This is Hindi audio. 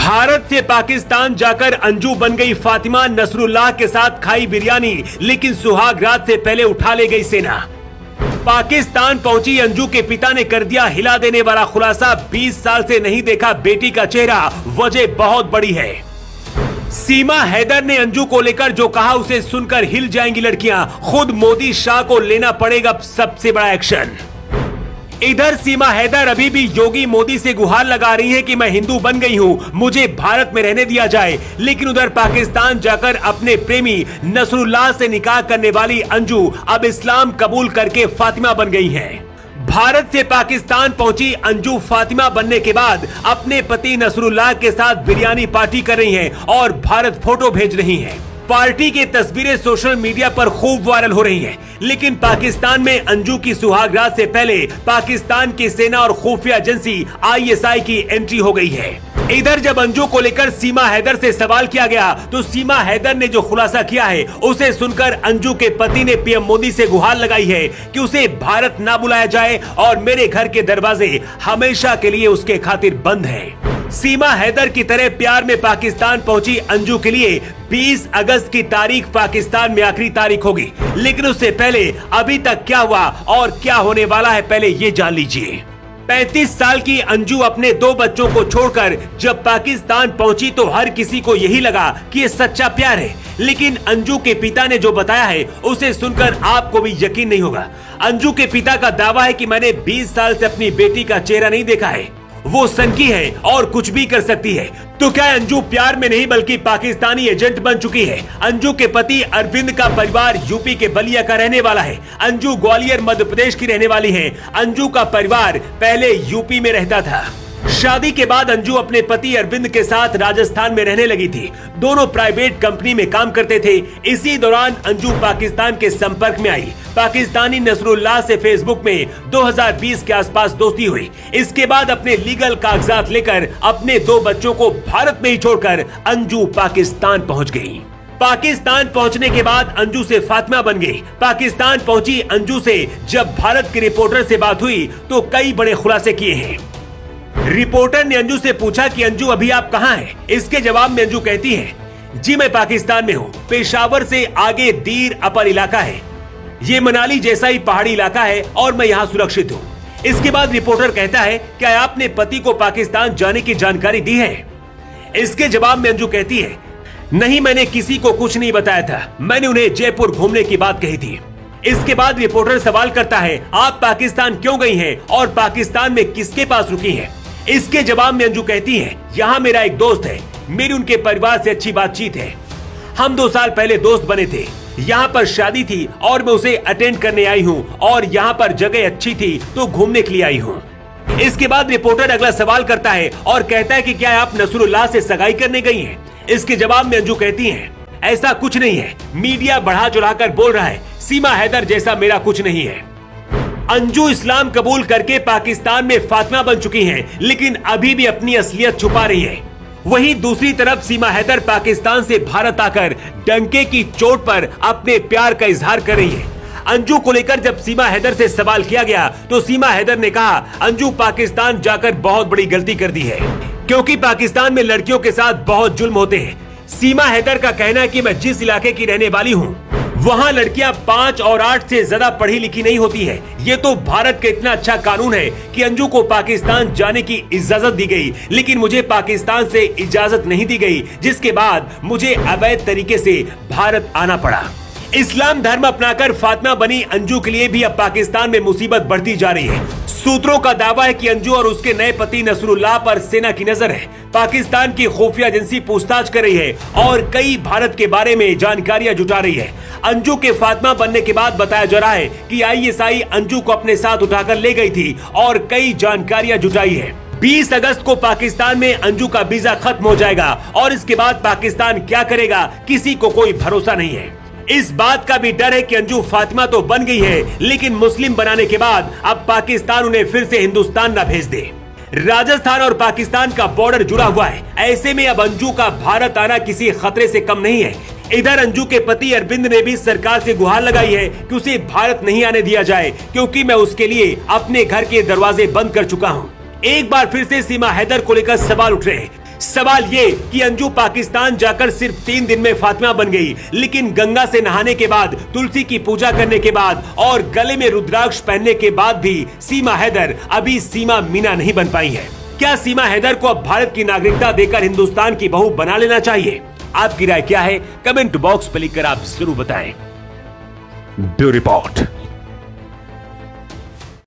भारत से पाकिस्तान जाकर अंजू बन गई फातिमा, नसरुल्लाह के साथ खाई बिरयानी, लेकिन सुहाग रात से पहले उठा ले गई सेना। पाकिस्तान पहुंची अंजू के पिता ने कर दिया हिला देने वाला खुलासा, 20 साल से नहीं देखा बेटी का चेहरा, वजह बहुत बड़ी है। सीमा हैदर ने अंजू को लेकर जो कहा उसे सुनकर हिल जाएंगी लड़कियां, खुद मोदी शाह को लेना पड़ेगा सबसे बड़ा एक्शन। इधर सीमा हैदर अभी भी योगी मोदी से गुहार लगा रही है कि मैं हिंदू बन गई हूं, मुझे भारत में रहने दिया जाए। लेकिन उधर पाकिस्तान जाकर अपने प्रेमी नसरुल्लाह से निकाह करने वाली अंजू अब इस्लाम कबूल करके फातिमा बन गई हैं। भारत से पाकिस्तान पहुंची अंजू फातिमा बनने के बाद अपने पति नसरुल्लाह के साथ बिरयानी पार्टी कर रही हैं और भारत फोटो भेज रही हैं। पार्टी की तस्वीरें सोशल मीडिया पर खूब वायरल हो रही हैं, लेकिन पाकिस्तान में अंजू की सुहागरात से पहले पाकिस्तान की सेना और खुफिया एजेंसी ISI की एंट्री हो गई है। इधर जब अंजू को लेकर सीमा हैदर से सवाल किया गया तो सीमा हैदर ने जो खुलासा किया है उसे सुनकर अंजू के पति ने PM मोदी से गुहार लगाई है कि उसे भारत ना बुलाया जाए और मेरे घर के दरवाजे हमेशा के लिए उसके खातिर बंद है। सीमा हैदर की तरह प्यार में पाकिस्तान पहुंची अंजू के लिए 20 अगस्त की तारीख पाकिस्तान में आखिरी तारीख होगी, लेकिन उससे पहले अभी तक क्या हुआ और क्या होने वाला है पहले ये जान लीजिए। 35 साल की अंजू अपने 2 बच्चों को छोड़कर जब पाकिस्तान पहुंची तो हर किसी को यही लगा कि ये सच्चा प्यार है, लेकिन अंजू के पिता ने जो बताया है उसे सुनकर आपको भी यकीन नहीं होगा। अंजू के पिता का दावा है कि मैंने 20 साल से अपनी बेटी का चेहरा नहीं देखा है, वो सनकी है और कुछ भी कर सकती है। तो क्या अंजू प्यार में नहीं बल्कि पाकिस्तानी एजेंट बन चुकी है? अंजू के पति अरविंद का परिवार यूपी के बलिया का रहने वाला है। अंजू ग्वालियर मध्य प्रदेश की रहने वाली है। अंजू का परिवार पहले यूपी में रहता था। शादी के बाद अंजू अपने पति अरविंद के साथ राजस्थान में रहने लगी थी। दोनों प्राइवेट कंपनी में काम करते थे। इसी दौरान अंजू पाकिस्तान के संपर्क में आई। पाकिस्तानी नसरुल्लाह से फेसबुक में 2020 के आसपास दोस्ती हुई। इसके बाद अपने लीगल कागजात लेकर अपने 2 बच्चों को भारत में ही छोड़कर अंजू पाकिस्तान पहुंच गई। पाकिस्तान पहुंचने के बाद अंजू से फातिमा बन गई। पाकिस्तान पहुंची अंजू से जब भारत के रिपोर्टर से बात हुई तो कई बड़े खुलासे किए हैं। रिपोर्टर ने अंजू से पूछा कि अंजू अभी आप कहाँ हैं? इसके जवाब में अंजू कहती है, जी मैं पाकिस्तान में हूँ। पेशावर से आगे दीर अपर इलाका है, ये मनाली जैसा ही पहाड़ी इलाका है और मैं यहाँ सुरक्षित हूँ। इसके बाद रिपोर्टर कहता है, क्या आपने पति को पाकिस्तान जाने की जानकारी दी है? इसके जवाब में अंजू कहती है, नहीं मैंने किसी को कुछ नहीं बताया था, मैंने उन्हें जयपुर घूमने की बात कही थी। इसके बाद रिपोर्टर सवाल करता है, आप पाकिस्तान क्यों गई हैं और पाकिस्तान में किसके पास रुकी हैं? इसके जवाब में अंजू कहती है, यहाँ मेरा एक दोस्त है, मेरी उनके परिवार से अच्छी बातचीत है। हम 2 साल पहले दोस्त बने थे, यहाँ पर शादी थी और मैं उसे अटेंड करने आई हूँ और यहाँ पर जगह अच्छी थी तो घूमने के लिए आई हूँ। इसके बाद रिपोर्टर अगला सवाल करता है और कहता है कि क्या आप नसरुल्लाह से सगाई करने गई हैं? इसके जवाब में अंजू कहती है, ऐसा कुछ नहीं है, मीडिया बढ़ा चढ़ाकर बोल रहा है, सीमा हैदर जैसा मेरा कुछ नहीं है। अंजू इस्लाम कबूल करके पाकिस्तान में फातिमा बन चुकी हैं, लेकिन अभी भी अपनी असलियत छुपा रही है। वहीं दूसरी तरफ सीमा हैदर पाकिस्तान से भारत आकर डंके की चोट पर अपने प्यार का इजहार कर रही है। अंजू को लेकर जब सीमा हैदर से सवाल किया गया तो सीमा हैदर ने कहा, अंजू पाकिस्तान जाकर बहुत बड़ी गलती कर दी है, क्योंकि पाकिस्तान में लड़कियों के साथ बहुत जुल्म होते हैं। सीमा हैदर का कहना है कि मैं जिस इलाके की रहने वाली हूँ वहाँ लड़कियां 5 और 8 से ज्यादा पढ़ी लिखी नहीं होती है। ये तो भारत का इतना अच्छा कानून है कि अंजू को पाकिस्तान जाने की इजाजत दी गई, लेकिन मुझे पाकिस्तान से इजाजत नहीं दी गई, जिसके बाद मुझे अवैध तरीके से भारत आना पड़ा। इस्लाम धर्म अपनाकर फातिमा बनी अंजू के लिए भी अब पाकिस्तान में मुसीबत बढ़ती जा रही है। सूत्रों का दावा है कि अंजू और उसके नए पति नसरुल्लाह पर सेना की नजर है। पाकिस्तान की खुफिया एजेंसी पूछताछ कर रही है और कई भारत के बारे में जानकारियां जुटा रही है। अंजू के फातिमा बनने के बाद बताया जा रहा है कि ISI अंजू को अपने साथ उठाकर ले गई थी और कई जानकारियां जुटाई है। 20 अगस्त को पाकिस्तान में अंजू का वीजा खत्म हो जाएगा और इसके बाद पाकिस्तान क्या करेगा किसी को कोई भरोसा नहीं है। इस बात का भी डर है कि अंजू फातिमा तो बन गई है, लेकिन मुस्लिम बनाने के बाद अब पाकिस्तान उन्हें फिर से हिंदुस्तान न भेज दे। राजस्थान और पाकिस्तान का बॉर्डर जुड़ा हुआ है, ऐसे में अब अंजू का भारत आना किसी खतरे से कम नहीं है। इधर अंजू के पति अरविंद ने भी सरकार से गुहार लगाई है कि उसे भारत नहीं आने दिया जाए, क्योंकि मैं उसके लिए अपने घर के दरवाजे बंद कर चुका हूँ। एक बार फिर से सीमा हैदर को लेकर सवाल उठ रहे हैं। सवाल ये कि अंजू पाकिस्तान जाकर सिर्फ 3 दिन में फातिमा बन गई, लेकिन गंगा से नहाने के बाद, तुलसी की पूजा करने के बाद और गले में रुद्राक्ष पहनने के बाद भी सीमा हैदर अभी सीमा मीना नहीं बन पाई है। क्या सीमा हैदर को अब भारत की नागरिकता देकर हिंदुस्तान की बहू बना लेना चाहिए? आपकी राय क्या है? कमेंट बॉक्स पर लिखकर आप जरूर बताएं। Bureau report.